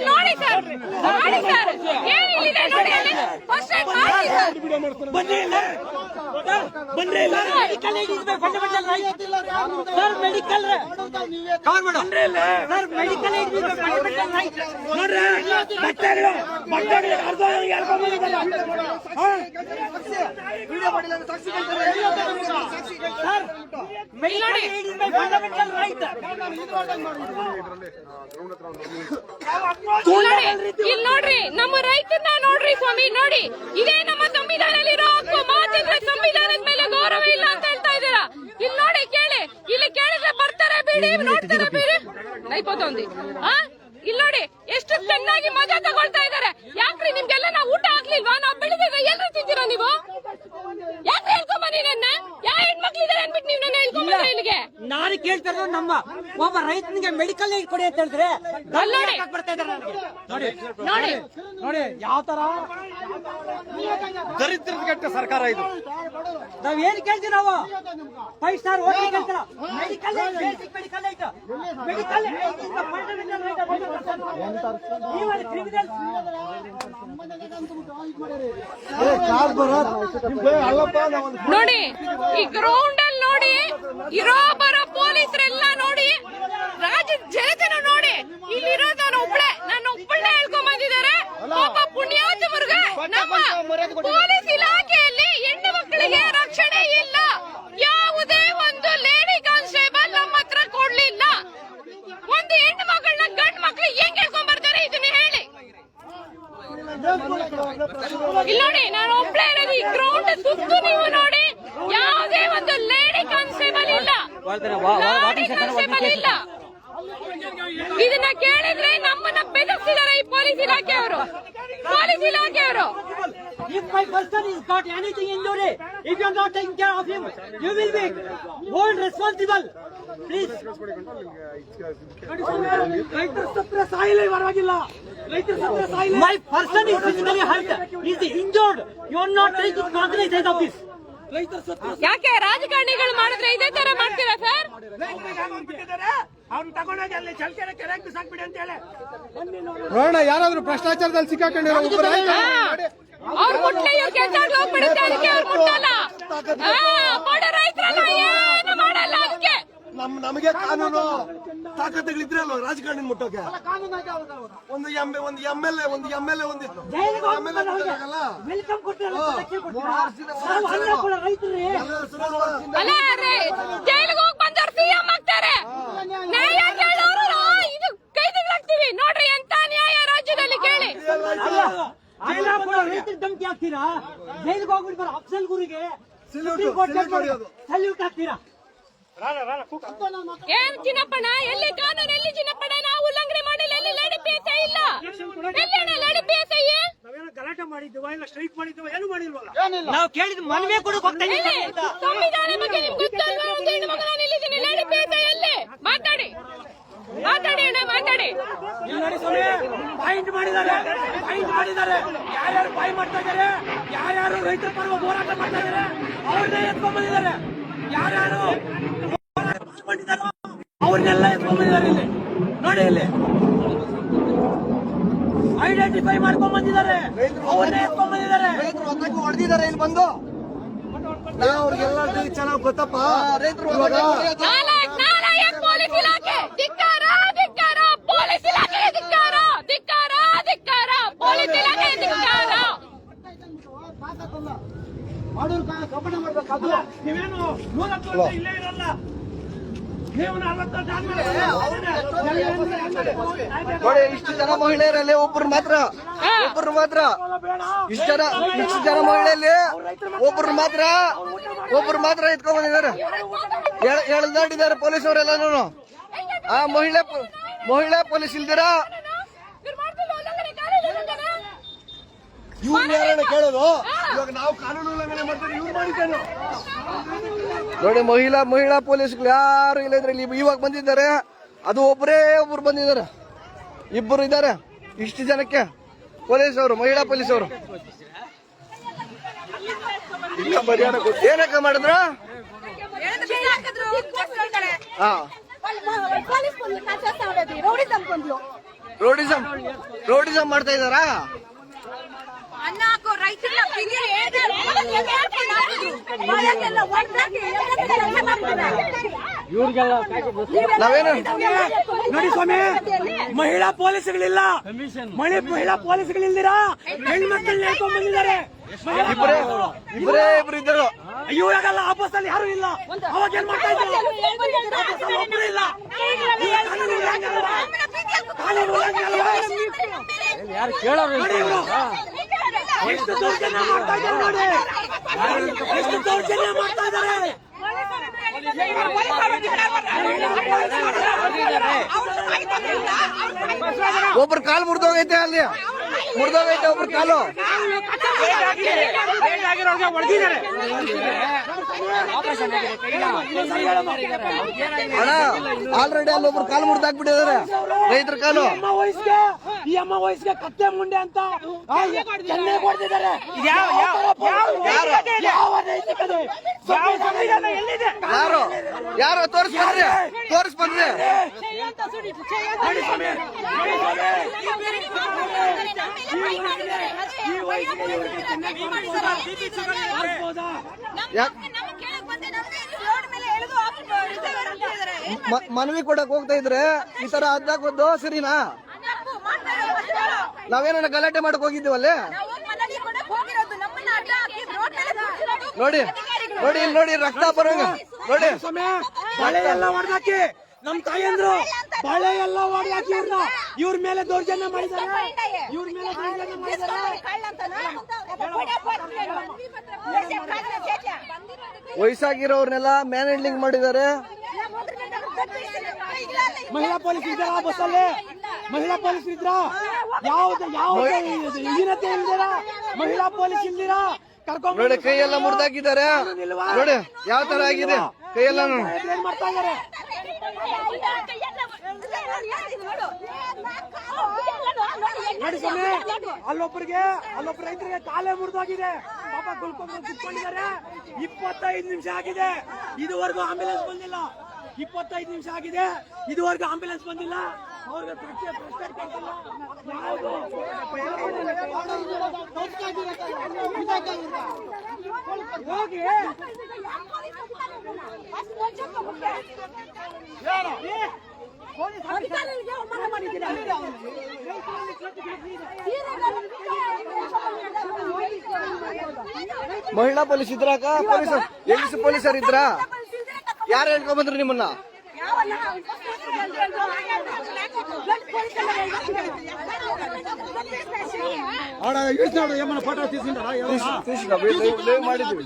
ನೋಡಿ ಸರ್, ನೋಡಿ ಸರ್, ಏನಿದೆ ನೋಡಿ ಅಲ್ಲಿ. ಫಸ್ಟ್ ಟೈಮ್ ಮಾಡಿ ಸರ್. ಬನ್ನಿ ಮೆಡಿಕಲ್ ಏಡ್ ಇದೆ, fundamental right sir. Medical cover ಮಾಡು ಸರ್. ಮೆಡಿಕಲ್ ಏಡ್ ಇದೆ, ಫಂಡಮೆಂಟಲ್ ರೈಟ್ ನೋಡ್ರಿ. ಬಟ್ಟೆಗಳು ಅರ್ಧ ವಿಡಿಯೋ ಮಾಡಿಲ್ಲ ಸಾಕ್ಷಿ ಸರ್. ಮೆಡಿಕಲ್ ಏಡ್ ಇದೆ, ಫಂಡಮೆಂಟಲ್ ರೈಟ್. ಇಲ್ಲಿ ನೋಡ್ರಿ, ನಮ್ಮ ರೈತನ್ನ ನೋಡ್ರಿ ಸ್ವಾಮಿ. ನೋಡಿ, ಇದೇ ನಮ್ಮ ಸಂವಿಧಾನದಲ್ಲಿರೋ ಹಕ್ಕು. ಮಾತಿದ್ರೆ ಸಂವಿಧಾನದ ಮೇಲೆ ಗೌರವ ಇಲ್ಲ ಅಂತ ಹೇಳ್ತಾ ಇದ್ದೀರಾ. ಇಲ್ಲಿ ನೋಡಿ, ಕೇಳಿ, ಇಲ್ಲಿ ಕೇಳಿದ್ರೆ ಬರ್ತಾರೆ ಬಿಡಿ, ನೋಡ್ತಾರೆ ಬಿಡಿ ನೈಪೋತೊಂದಿ. ಇಲ್ಲಿ ನೋಡಿ ಎಷ್ಟು ಚೆನ್ನಾಗಿ ಮಜಾ ತಗೊಳ್ತಾ ಇದಾರೆ. ಯಾಕ್ರಿ ನಿಮ್ಗೆಲ್ಲ ನಾವು ಊಟ ಹಾಕ್ಲಿಲ್ವಾ? ನಾವು ಬೆಳೆದಿದ್ರೆ ಎಲ್ರು ತಿಂತೀರಾ ನೀವು? ಯಾಕೆ ಹೇಳ್ಕೊಂಬನ್ನಿ ನನ್ನ? ಯಾವ ಹೆಣ್ಮಕ್ಳಿದಾರೆ ಅನ್ಬಿಟ್ಟು ನೀವು ನನ್ನ ಹೇಳ್ಕೊಂಬಂದ್ರೆ ಇಲ್ಲಿಗೆ? ನಾನು ಕೇಳ್ತಾರ ನಮ್ಮ ಒಬ್ಬ ರೈತನಿಗೆ ಮೆಡಿಕಲ್ ಏಡ್ ಕೊಡಿ ಅಂತ ಹೇಳಿದ್ರೆ ಬರ್ತಾ ಇದಾರೆ. ನೋಡಿ ನೋಡಿ ನೋಡಿ ಯಾವ ತರ ದರಿದ್ರದ ಕೆಟ್ಟ ಸರ್ಕಾರ ಇದು. ನಾವ್ ಏನ್ ಕೇಳ್ತೀವಿ? ನಾವು 5 ಸ್ಟಾರ್ ಹೋಟೆಲ್ ಕೇಳ್ತಾರ. Medical aid, basic medical aid, medical aid is the fundamental right of every person. Even criminal ನೋಡಿ, ಈ ಗ್ರೌಂಡ್ ಅಲ್ಲಿ ನೋಡಿ, ಇರೋ ಬರೋ ಪೊಲೀಸರೆಲ್ಲ ನೋಡಿ, ರಾಜ್ಯದ ಜನತೆನ ನೋಡಿ. ಇಲ್ಲಿರೋದನ್ನ ಒಬ್ಳೆ, ನನ್ನ ಒಬ್ಬಳನ್ನ ಹೇಳ್ಕೊಂಡ್ ಬಂದಿದ್ದಾರೆ. ಪಾಪ ಪುಣ್ಯಾತ ಮುರುಗ, ನಮ್ಮ ಪೊಲೀಸ್ ಇಲಾಖೆಯಲ್ಲಿ ಹೆಣ್ಣು ಮಕ್ಕಳಿಗೆ ರಕ್ಷಣೆ ಇಲ್ಲ. ಯಾವುದೇ ಒಂದು ಲೇಡಿ ಕಾನ್ಸ್ಟೇಬಲ್ ನಮ್ಮ ಹತ್ರ ಕೊಡ್ಲಿಲ್ಲ. ಒಂದು ಹೆಣ್ಣು ಮಕ್ಕಳನ್ನ ಗಂಡು ಮಕ್ಳು ಹೆಂಗ್ ಹೇಳ್ಕೊಂಡ್ ಬರ್ತಾರೆ ಇದನ್ನ ಹೇಳಿ. ಇಲ್ಲಿ ನೋಡಿ, ನಾನು ಒಬ್ಳೆ ಇರೋದು. ಈ ಗ್ರೌಂಡ್ ಸುತ್ತು ನೀವು ನೋಡಿ, ಯಾವುದೇ ಒಂದು ಲೇಡಿ ಕಾನ್ಸ್ಟೇಬಲ್ ಇಲ್ಲ, ಲೇಡಿ ಕಾನ್ಸ್ಟೇಬಲ್ ಇಲ್ಲ. ಇದನ್ನ ಕೇಳಿದ್ರೆ ನಮ್ಮನ್ನ ಬೆದರಿಸಿದ್ದಾರೆ ಈ ಪೊಲೀಸ್ ಇಲಾಖೆಯವರು. ಪೊಲೀಸ್ ಇಲಾಖೆಯವರು if my person is got anything injury, if you are not taking care of him, you will be hold responsible. Please. ರೈತರ ಸತ್ರ ಸಾಯಿಲೆ ಪರವಾಗಿಲ್ಲ. ರೈತರ ಸತ್ರ ಸಾಯಿಲೆ. My person is physically hurt, is injured. You are not taking cognizance of this. ರೈತರ ಸತ್ರ ಯಾಕೆ ರಾಜಕಾರಣಿಗಳು ಮಾಡಿದ್ರೆ ಇದೇ ತರ ಮಾಡ್ತೀರಾ ಸರ್? ಅವ್ನು ತಗೊಂಡೋಗಿ ಅಲ್ಲಿ ಚಲ್ಕೆರೆ ಕೆರೆಗೆ ಬಿಸಾಕ್ಬಿಡಿ ಅಂತ ಹೇಳಿ ನೋಡೋಣ. ಯಾರಾದ್ರೂ ಭ್ರಷ್ಟಾಚಾರದಲ್ಲಿ ಸಿಕ್ಕಾಕೊಂಡಿರೋ ಅವ್ರು ಮುಟ್ಲೆ ಇವ್ರು ಕೆಲಸ ಹೋಗ್ಬಿಡುತ್ತೆ. ಅದಕ್ಕೆ ಅವ್ರು ಮುಟ್ಟಲ್ಲ. ಬಡ ರೈತರಲ್ಲ ಏನು ಮಾಡಲ್ಲ. ಅದಕ್ಕೆ ನಮಗೆ ಕಾನೂನು ತಾಕತ್ತುಗಳಿದ್ರೆ ಅಲ್ವ ರಾಜಕಾರಣಿ ಮುಟ್ಟೋಕೆ. ಒಂದು ಎಂ.ಎಲ್.ಎ. ವೆಲ್ಕಮ್ ಕೊಟ್ಟಿರಲ್ಲ. ಅಲ್ಲ, ಜೈಲಿಗೆ ಹೋಗಿ ಬಂದವ್ರು ಸಿಎಂ ಆಗ್ತಾರೆ. ನ್ಯಾಯ ಕೇಳೋರು ಇದು ಕೈದಿಗಳಾಗ್ತೀವಿ. ನೋಡ್ರಿ ಎಂತ ನ್ಯಾಯ ರಾಜ್ಯದಲ್ಲಿ ಕೇಳಿ. ರೈತರಿಗೆ ಧಮಕಿ ಹಾಕ್ತೀರಾ? ಜೈಲಿಗೆ ಹೋಗ್ಬಿಟ್ಟು ಬರೋ ಅಫ್ಸಲ್ ಗುರಿಗೆ ಸಲ್ಯೂಟ್ ಹಾಕ್ತೀರಾ? ಏನ್ ಚಿನ್ನಪ್ಪಣ್ಣ? ಎಲ್ಲಿ ಕಾನೂನು? ಎಲ್ಲಿ ಚಿನ್ನಪ್ಪಣ್ಣ? ನಾವು ಉಲ್ಲಂಘನೆ ಮಾಡಿಲ್ಲ. ಎಲ್ಲಿ ಲೇಡಿ PSI ಇಲ್ಲ? ಎಲ್ಲಿ ಲೇಡಿ PSI? ಗಲಾಟೆ ಮಾಡಿದ್ವಾ ಇಲ್ಲ ಸ್ಟ್ರೈಕ್ ಮಾಡಿದ್ವಾ? ಏನು ಮಾಡಿಲ್ವಲ್ಲ. ನಾವು ಕೇಳಿದ್ ಮನವಿ ಕೊಡಕ್ ಹೋಗ್ತಾ ಇದ್ದೀವಿ. ಸಂವಿಧಾನ ಬಗ್ಗೆ ನಿಮ್ಗೆ ಗೊತ್ತಲ್ವಾ? ಒಂದು ಹೆಣ್ಣು ಮಗನ ನಿಲ್ಲಿದ್ದೀನಿ. ಲೇಡಿ PSI ಎಲ್ಲಿ? ಮಾತಾಡಿ ಅಣ್ಣ, ಮಾತಾಡಿ. ಪಾಯಿಂಟ್ ಮಾಡಿದ್ದಾರೆ. ಯಾರ್ಯಾರು ಬಾಯಿ ಮಾಡ್ತಾ ಇದ್ದಾರೆ, ಯಾರ್ಯಾರು ರೈತರ ಪರ ಹೋರಾಟ ಮಾಡ್ತಾ ಇದ್ದಾರೆ ಅವ್ರನ್ನೇ ಎತ್ಕೊಂಡ್ ಬಂದಿದ್ದಾರೆ. ಯಾರ್ಯಾರು ಅವ್ರನ್ನೆಲ್ಲ ಎತ್ಕೊಂಡ್ ಬಂದಿದ್ದಾರೆ. ಇಲ್ಲಿ ನೋಡಿ, ಇಲ್ಲಿ ಐಡೆಂಟಿಫೈ ಮಾಡ್ಕೊಂಡ್ ಬಂದಿದ್ದಾರೆ. ಅವ್ರನ್ನೇ ಎತ್ಕೊಂಡ್ ಬಂದಿದ್ದಾರೆ. ಹೊಡೆದಿದ್ದಾರೆ ಇಲ್ಲಿ ಬಂದು. ಅವ್ರಿಗೆಲ್ಲ ಚೆನ್ನಾಗಿ ಗೊತ್ತಪ್ಪ. ರೈತರು ಪೊಲೀಸ್ ಇಲಾಖೆ ಧಿಕ್ಕಾರ, ಧಿಕ್ಕಾರ. ಪೊಲೀಸ್ ಇಲಾಖೆ ಧಿಕ್ಕಾರ, ಧಿಕ್ಕಾರ, ಧಿಕ್ಕಾರ. ಪೊಲೀಸ್ ಇಲಾಖೆ ಧಿಕ್ಕಾರ. ನೀವೇನು 110 ವರ್ಷ ಇಲ್ಲೇ ಇರಲ್ಲ. ನೀವು 40 ವರ್ಷ ಆದ್ಮೇಲೆ ನೋಡಿ, ಇಷ್ಟು ಜನ ಮಹಿಳೆಯರಲ್ಲಿ ಒಬ್ರು ಮಾತ್ರ ಇಷ್ಟು ಜನ ಮಹಿಳೆಯಲ್ಲಿ ಒಬ್ರು ಮಾತ್ರ ಎತ್ಕೊಂಡ್ ಬಂದಿದ್ದಾರೆ. ಎಳ್ದಾಡಿದ್ದಾರೆ ಪೊಲೀಸವರೆಲ್ಲನೂ. ಆ ಮಹಿಳೆ ಪೊಲೀಸ್ ಇಲ್ದಿರಾ ಇವ್ರು ಯಾರನ್ನ ಕೇಳೋದು? ಇವಾಗ ನಾವು ಕಾನೂನು ಉಲ್ಲಂಘನೆ ಮಾಡ್ತಾರೆ, ಇವ್ರು ಮಾಡಿದ್ದೇನು ನೋಡಿ. ಮಹಿಳಾ ಪೊಲೀಸ್ಗಳು ಯಾರು ಇಲ್ಲ ಇದ್ರಲ್ಲಿ. ಇವಾಗ ಬಂದಿದ್ದಾರೆ, ಅದು ಒಬ್ರು ಬಂದಿದ್ದಾರೆ. ಇಬ್ಬರು ಇದ್ದಾರೆ ಇಷ್ಟು ಜನಕ್ಕೆ. ಪೊಲೀಸವರು, ಮಹಿಳಾ ಪೊಲೀಸವರು ಏನಕ್ಕ ಮಾಡಿದ್ರ? ఆ. పోలీస్ పనులు చేస్తా ఉండేది రౌడీజం పనులు. రోడిజం ಮಾಡ್ತಾ ಇದ್ದಾರಾ? అన్నాకు రైతుల పింగిలి ఏడారు వాళ్ళకెಲ್ಲ ಒಟ್ಟಾಗಿ ನಾವೇನು ನೋಡಿ ಸ್ವಾಮಿ, ಮಹಿಳಾ ಪೊಲೀಸ್ಗಳಿಲ್ಲ, ಮಹಿಳಾ ಪೊಲೀಸ್ಗಳಿಲ್ದಿರಾ ಹೆಣ್ಮಕ್ಳನ್ನ ಹೇಳ್ಕೊಂಡ್ ಬಂದಿದ್ದಾರೆ. ಇಬ್ಬರೇ ಇಬ್ರು ಇದ್ದರು. ಇವಾಗೆಲ್ಲ ಆ ಬಸ್ ಅಲ್ಲಿ ಯಾರು ಇಲ್ಲ. ಅವಾಗ ಏನ್ ಮಾಡ್ತಾ ಇದ್ರು? ಒಬ್ಬರು ಇಲ್ಲ. ಕಾನೂನು ಉಲ್ಲಂಘನೆ ಅಲ್ವಾ? ಯಾರು ಕೇಳೋರು ಎಷ್ಟು ದೌರ್ಜನ್ಯ ಮಾಡ್ತಾ ಇದ್ದಾರೆ ನೋಡಿ, ಎಷ್ಟು ದೌರ್ಜನ್ಯ ಮಾಡ್ತಾ ಇದ್ದಾರೆ. ಒಬ್ರು ಕಾಲು ಮುರಿದೋಗೈತೆ, ಅಲ್ಲಿ ಮುರಿದೋಗೈತೆ ಒಬ್ರು ಕಾಲು. ಅಣ್ಣ ಆಲ್ರೆಡಿ ಅಲ್ಲೊಬ್ರು ಕಾಲು ಮುರಿದಾಕ್ಬಿಟ್ಟಿದ್ದಾರೆ, ರೈತರ ಕಾಲು. ಈ ಅಮ್ಮ ವಯಸ್ಸಿಗೆ ಕತ್ತೆ ಮುಂಡೆ ಅಂತ ಎಣ್ಣೆ ಕೊಡ್ತಿದ್ದಾರೆ. ಯಾರು ಯಾರು ತೋರಿಸ್ ಬಂದ್ರಿ ಮನವಿ ಕೊಡಕ್ ಹೋಗ್ತಾ ಇದ್ರೆ ಈ ತರ ಅದ್ದಾಕೋದು ಸರಿನಾ? ನಾವೇನ ಗಲಾಟೆ ಮಾಡಕ್ ಹೋಗಿದ್ದೀವಲ್ಲೇ? ನೋಡಿ ನೋಡಿ ಇಲ್ಲಿ ನೋಡಿ, ರಕ್ತ ಬರೋಂಗ ನೋಡಿ. ಬಳೆ ಎಲ್ಲ ಹೊಡೆದಾಕಿ ನಮ್ ತಾಯಂದ್ರು ಬಳೆ ಎಲ್ಲ ಹೊಡೆದಾಕಿ ಇವ್ರ ಮೇಲೆ ದೌರ್ಜನ್ಯ ಮಾಡಿದ್ದಾರೆ. ಇವ್ರ ಮೇಲೆ ದೌರ್ಜನ್ಯ ಮಾಡಿದ್ದಾರೆ. ವಯಸ್ಸಾಗಿರೋರ್ನೆಲ್ಲ ಮ್ಯಾನ್ ಹ್ಯಾಂಡ್ಲಿಂಗ್ ಮಾಡಿದ್ದಾರೆ. ಮಹಿಳಾ ಪೊಲೀಸ್ ಇದ್ದಾರ ಬಸ್ಸಲ್ಲಿ? ಮಹಿಳಾ ಪೊಲೀಸ್ ಇದ್ರ? ಯಾವ ಹೀನತೆ ಇಲ್ದಿರ ಮಹಿಳಾ ಪೊಲೀಸ್ ಇಲ್ದಿರ ಕರ್ಕೊಂಡ್ ನೋಡಿ, ಕೈ ಎಲ್ಲ ಮುರಿದಾಕಿದ್ದಾರೆ ನೋಡಿ, ಯಾವ ತರ ಆಗಿದೆ ಕೈಯೆಲ್ಲ. ಏನ್ ಮಾಡ್ತಾ ಇದಾರೆ? ನೋಡಿ ಸ್ವಾಮಿ, ಅಲ್ಲೊಬ್ರು ರೈತರಿಗೆ ಕಾಲೇ ಮುರಿದೋಗಿದೆ. ಪಾಪ ಗುಲ್ಕೊಂಡು ಕುತ್ಕೊಂಡಿದ್ದಾರೆ. 25 ನಿಮಿಷ ಆಗಿದೆ, ಇದುವರೆಗೂ ಆಂಬ್ಯುಲೆನ್ಸ್ ಬಂದಿಲ್ಲ. 25 ನಿಮಿಷ ಆಗಿದೆ, ಇದುವರೆಗೂ ಆಂಬ್ಯುಲೆನ್ಸ್ ಬಂದಿಲ್ಲ. ಅವ್ರಿಗೆ ಹೋಗಿ ಮಹಿಳಾ ಪೊಲೀಸ್ ಇದ್ರಾಕ? ಹೆಂಗಸು ಪೊಲೀಸರು ಇದ್ರಾ? ಯಾರು ಹೇಳ್ಕೊಂಡ್ ಬಂದ್ರಿ ನಿಮ್ಮನ್ನ? ఏమన్నా ఫోటో తీసింటారా? ಮಾಡಿದ್ವಿ.